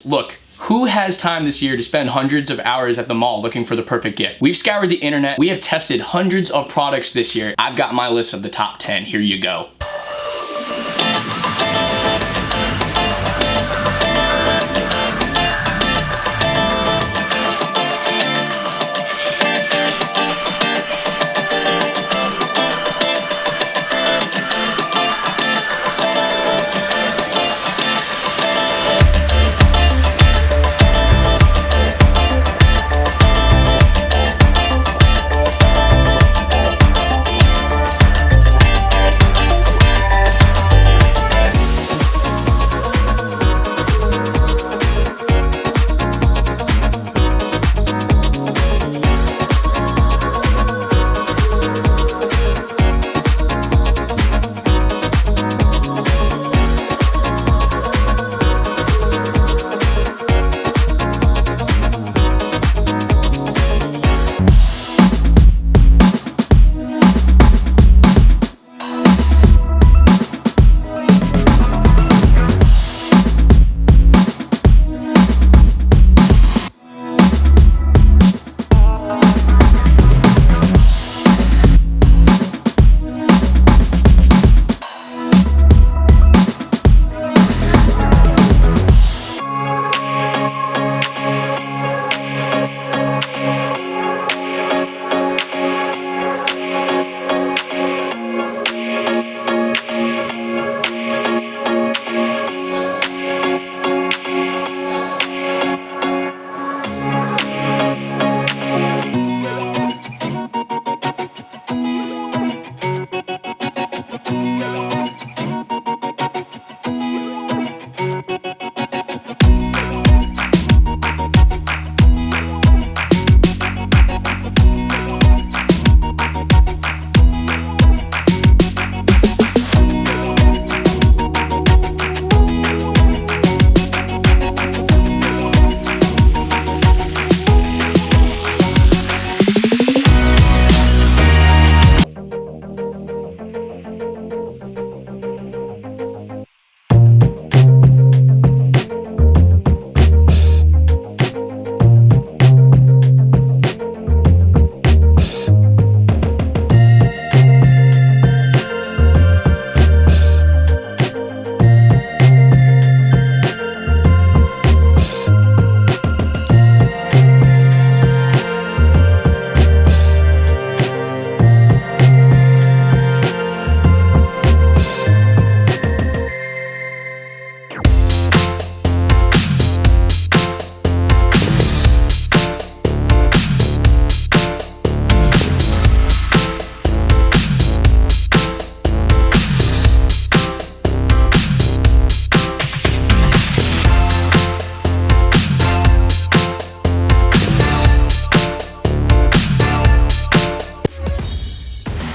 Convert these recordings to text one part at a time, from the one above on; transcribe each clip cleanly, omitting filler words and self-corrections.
Look, who has time this year to spend hundreds of hours at the mall looking for the perfect gift? We've scoured the internet. We have tested hundreds of products this year. I've got my list of the top 10. Here you go.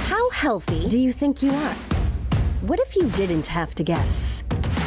How healthy do you think you are? What if you didn't have to guess?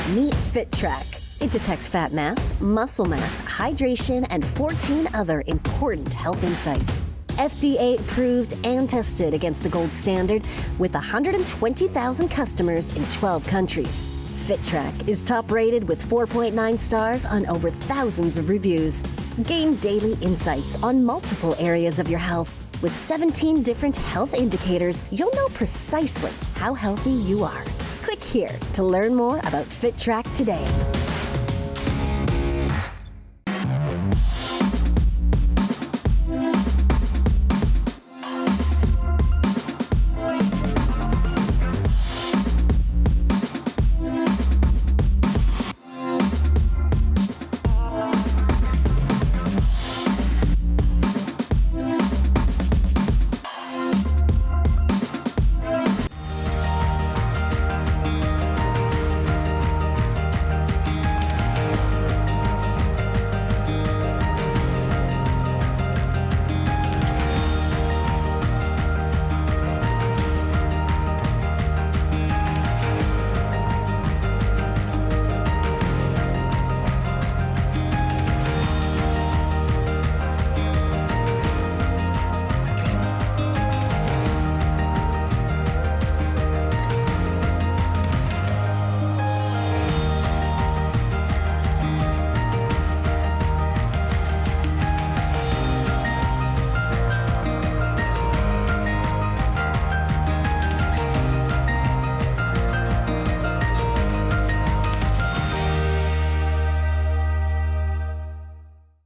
Meet FitTrack. It detects fat mass, muscle mass, hydration, and 14 other important health insights. FDA approved and tested against the gold standard with 120,000 customers in 12 countries. FitTrack is top rated with 4.9 stars on over thousands of reviews. Gain daily insights on multiple areas of your health. With 17 different health indicators, you'll know precisely how healthy you are. Click here to learn more about FitTrack today.